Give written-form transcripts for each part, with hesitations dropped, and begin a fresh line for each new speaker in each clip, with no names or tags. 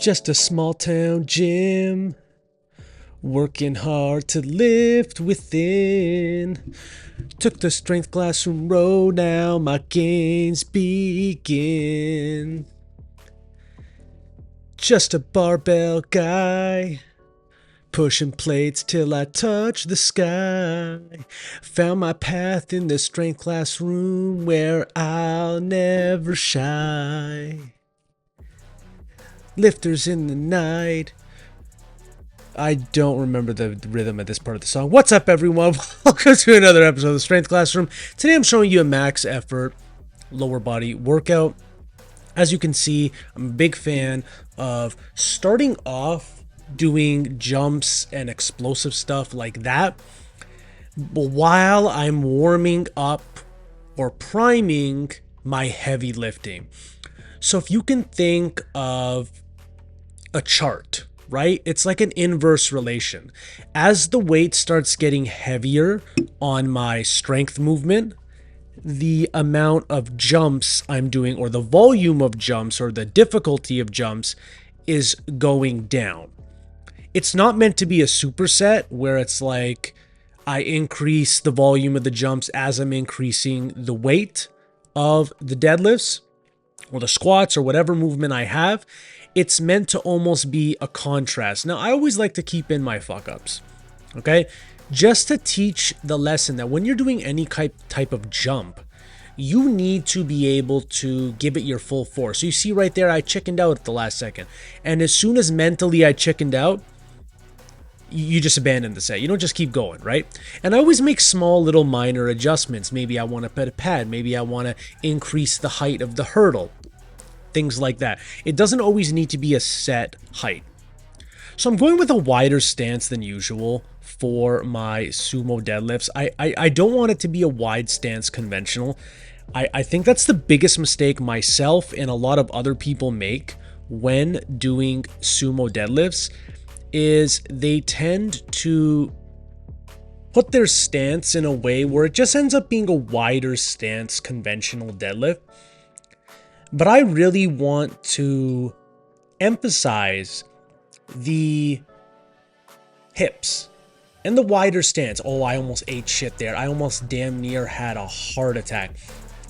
Just a small town gym, working hard to lift within. Took the strength classroom road, now my gains begin. Just a barbell guy, pushing plates till I touch the sky. Found my path in the strength classroom where I'll never shy. Lifters in the night. I don't remember the rhythm at this part of the song. What's up, everyone? Welcome to another episode of the Strength Classroom. Today I'm showing you a max effort lower body workout. As you can see, I'm a big fan of starting off doing jumps and explosive stuff like that, but while I'm warming up or priming my heavy lifting. So if you can think of a chart, right? It's like an inverse relation. As the weight starts getting heavier on my strength movement, the amount of jumps I'm doing, or the volume of jumps, or the difficulty of jumps is going down. It's not meant to be a superset where it's like I increase the volume of the jumps as I'm increasing the weight of the deadlifts or the squats or whatever movement I have. It's meant to almost be a contrast. Now, I always like to keep in my fuck ups, okay? Just to teach the lesson that when you're doing any type of jump, you need to be able to give it your full force. So you see right there, I chickened out at the last second. And as soon as mentally I chickened out, you just abandon the set. You don't just keep going, right? And I always make small little minor adjustments. Maybe I want to put a pad. Maybe I want to increase the height of the hurdle. Things like that. It doesn't always need to be a set height. So I'm going with a wider stance than usual for my sumo deadlifts. I don't want it to be a wide stance conventional. I think that's the biggest mistake myself and a lot of other people make when doing sumo deadlifts, is they tend to put their stance in a way where it just ends up being a wider stance conventional deadlift. But I really want to emphasize the hips and the wider stance. Oh, I almost ate shit there. I almost damn near had a heart attack.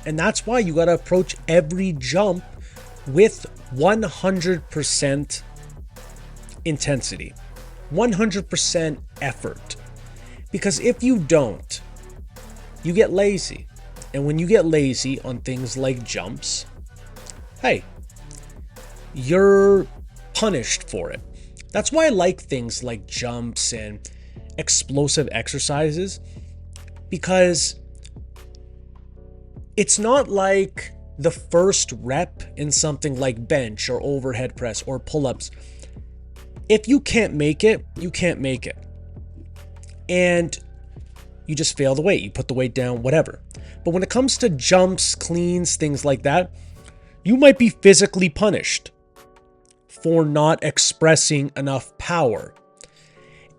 And that's why you got to approach every jump with 100% intensity, 100% effort. Because if you don't, you get lazy. And when you get lazy on things like jumps, hey, you're punished for it. That's why I like things like jumps and explosive exercises, because it's not like the first rep in something like bench or overhead press or pull-ups. If you can't make it, you can't make it. And you just fail the weight. You put the weight down, whatever. But when it comes to jumps, cleans, things like that, you might be physically punished for not expressing enough power.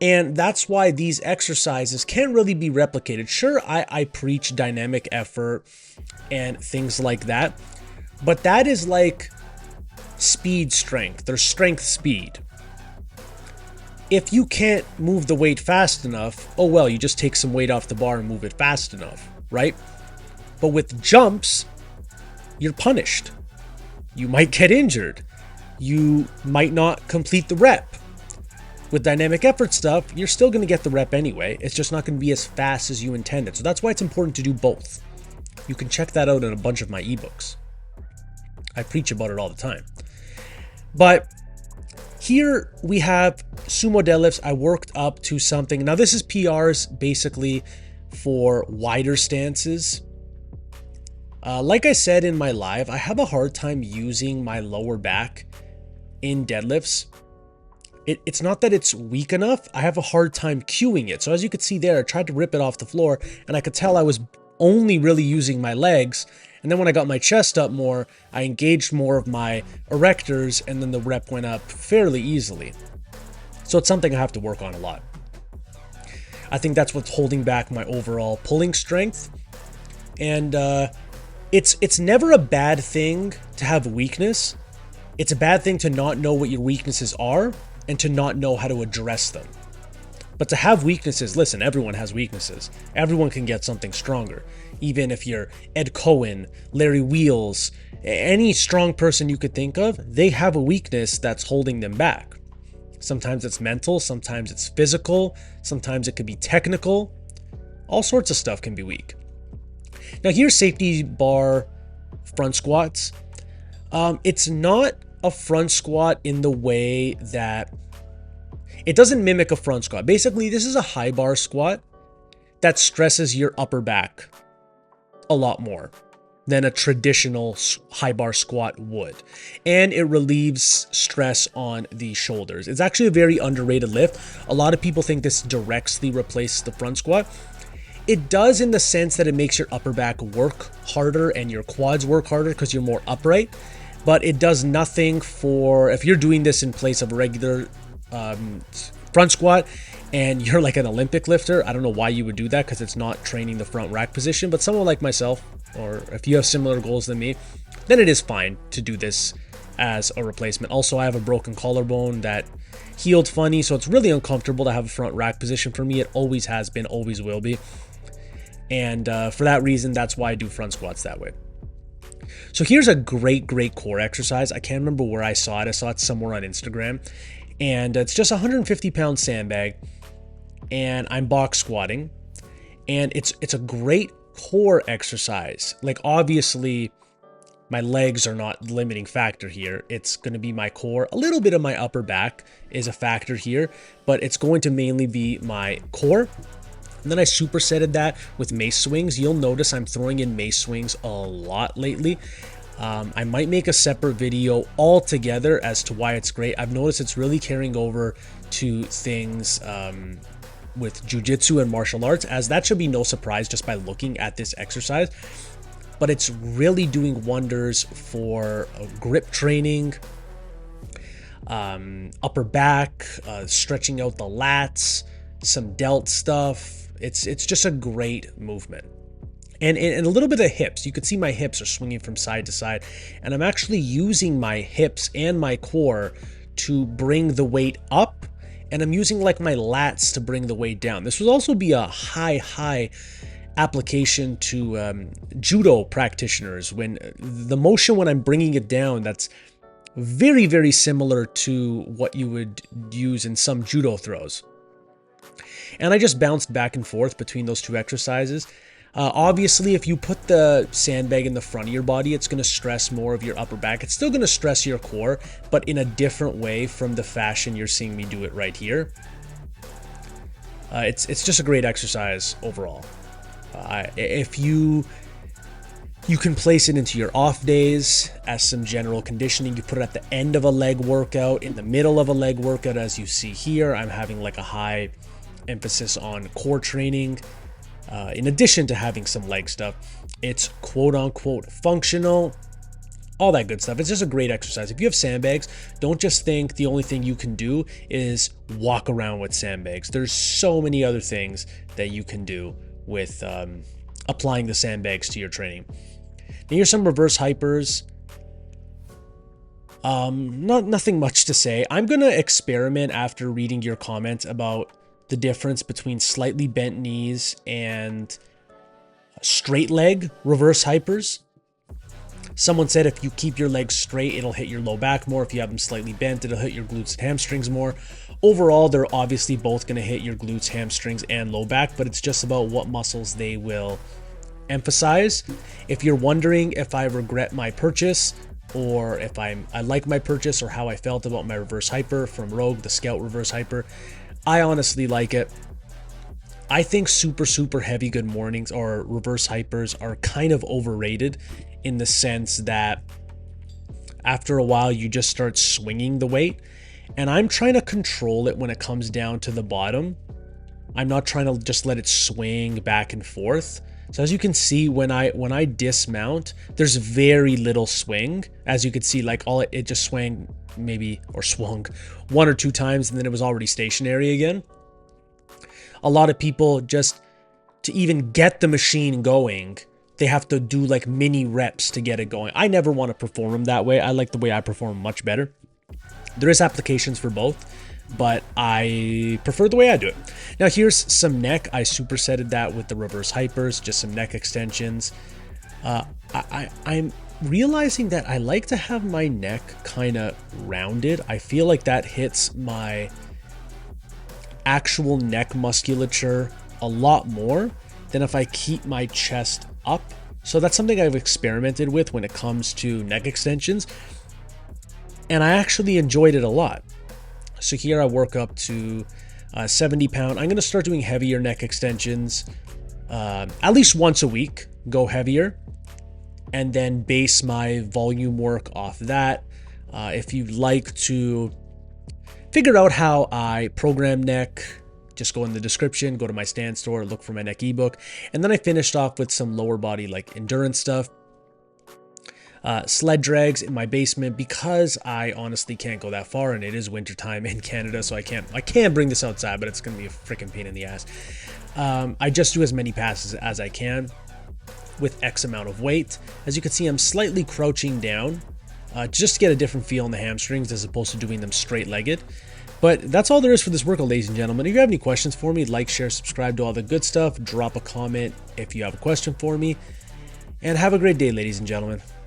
And that's why these exercises can't really be replicated. Sure, I preach dynamic effort and things like that, but that is like speed strength or strength speed. If you can't move the weight fast enough, oh well, you just take some weight off the bar and move it fast enough, right? But with jumps, you're punished. You might get injured. You might not complete the rep. With dynamic effort stuff, you're still going to get the rep anyway. It's just not going to be as fast as you intended. So that's why it's important to do both. You can check that out in a bunch of my ebooks. I preach about it all the time. But here we have sumo deadlifts. I worked up to something. Now this is PRs basically for wider stances. Like I said in my live, I have a hard time using my lower back in deadlifts. It's not that it's weak enough. I have a hard time cueing it. So as you could see there, I tried to rip it off the floor and I could tell I was only really using my legs. And then when I got my chest up more, I engaged more of my erectors and then the rep went up fairly easily. So it's something I have to work on a lot. I think that's what's holding back my overall pulling strength. And it's never a bad thing to have weakness. It's a bad thing to not know what your weaknesses are and to not know how to address them. But to have weaknesses, listen, everyone has weaknesses. Everyone can get something stronger. Even if you're Ed Cohen, Larry Wheels, any strong person you could think of, they have a weakness that's holding them back. Sometimes it's mental, sometimes it's physical, sometimes it could be technical. All sorts of stuff can be weak. Now here's safety bar front squats. It's not a front squat in the way that it doesn't mimic a front squat. Basically, this is a high bar squat that stresses your upper back a lot more than a traditional high bar squat would. And it relieves stress on the shoulders. It's actually a very underrated lift. A lot of people think this directly replaces the front squat. It does in the sense that it makes your upper back work harder and your quads work harder because you're more upright. But it does nothing for, if you're doing this in place of a regular front squat and you're like an Olympic lifter, I don't know why you would do that because it's not training the front rack position. But someone like myself, or if you have similar goals than me, then it is fine to do this as a replacement. Also, I have a broken collarbone that healed funny, so it's really uncomfortable to have a front rack position for me. It always has been, always will be. And for that reason, that's why I do front squats that way. So here's a great core exercise. I can't remember where I saw it. I saw it somewhere on Instagram. And it's just a 150-pound sandbag. And I'm box squatting. And it's a great core exercise. Like, obviously, my legs are not the limiting factor here. It's going to be my core. A little bit of my upper back is a factor here. But it's going to mainly be my core. And then I supersetted that with mace swings. You'll notice I'm throwing in mace swings a lot lately. I might make a separate video altogether as to why it's great. I've noticed it's really carrying over to things with jiu-jitsu and martial arts, as that should be no surprise just by looking at this exercise. But it's really doing wonders for grip training, upper back, stretching out the lats, some delt stuff. It's just a great movement. And a little bit of hips. You can see my hips are swinging from side to side. And I'm actually using my hips and my core to bring the weight up. And I'm using like my lats to bring the weight down. This would also be a high application to judo practitioners. When the motion when I'm bringing it down, that's very similar to what you would use in some judo throws. And I just bounced back and forth between those two exercises. Obviously, if you put the sandbag in the front of your body, it's going to stress more of your upper back. It's still going to stress your core, but in a different way from the fashion you're seeing me do it right here. It's just a great exercise overall. If you can place it into your off days as some general conditioning. You put it at the end of a leg workout, in the middle of a leg workout, as you see here. I'm having like a high emphasis on core training. In addition to having some leg stuff, it's quote-unquote functional, all that good stuff. It's just a great exercise. If you have sandbags, don't just think the only thing you can do is walk around with sandbags. There's so many other things that you can do with applying the sandbags to your training. Now here's some reverse hypers. Nothing much to say. I'm gonna experiment after reading your comments about the difference between slightly bent knees and straight leg reverse hypers. Someone said if you keep your legs straight, it'll hit your low back more. If you have them slightly bent, it'll hit your glutes and hamstrings more. Overall, they're obviously both going to hit your glutes, hamstrings, and low back, but it's just about what muscles they will emphasize. If you're wondering if I regret my purchase, or if I like my purchase, or how I felt about my reverse hyper from Rogue, the Scout reverse hyper, I honestly like it. I think super heavy good mornings or reverse hypers are kind of overrated, in the sense that after a while you just start swinging the weight, and I'm trying to control it when it comes down to the bottom. I'm not trying to just let it swing back and forth. So as you can see, when I dismount, there's very little swing. As you can see, like it just swung one or two times, and then it was already stationary again. A lot of people, just to even get the machine going, they have to do like mini reps to get it going. I never want to perform them that way. I like the way I perform much better. There is applications for both, but I prefer the way I do it. Now here's some neck. I supersetted that with the reverse hypers, just some neck extensions. I'm realizing that I like to have my neck kind of rounded. I feel like that hits my actual neck musculature a lot more than if I keep my chest up. So that's something I've experimented with when it comes to neck extensions, and I actually enjoyed it a lot. So here I work up to 70 pound. I'm going to start doing heavier neck extensions at least once a week, go heavier, and then base my volume work off that. If you'd like to figure out how I program neck, just go in the description, go to my stand store, look for my neck ebook. And then I finished off with some lower body like endurance stuff. Sled drags in my basement because I honestly can't go that far, and it is wintertime in Canada, so I can bring this outside, but it's gonna be a freaking pain in the ass. I just do as many passes as I can with X amount of weight. As you can see, I'm slightly crouching down just to get a different feel in the hamstrings as opposed to doing them straight legged. But that's all there is for this workout, ladies and gentlemen. If you have any questions for me, like, share, subscribe to all the good stuff. Drop a comment if you have a question for me. And have a great day, ladies and gentlemen.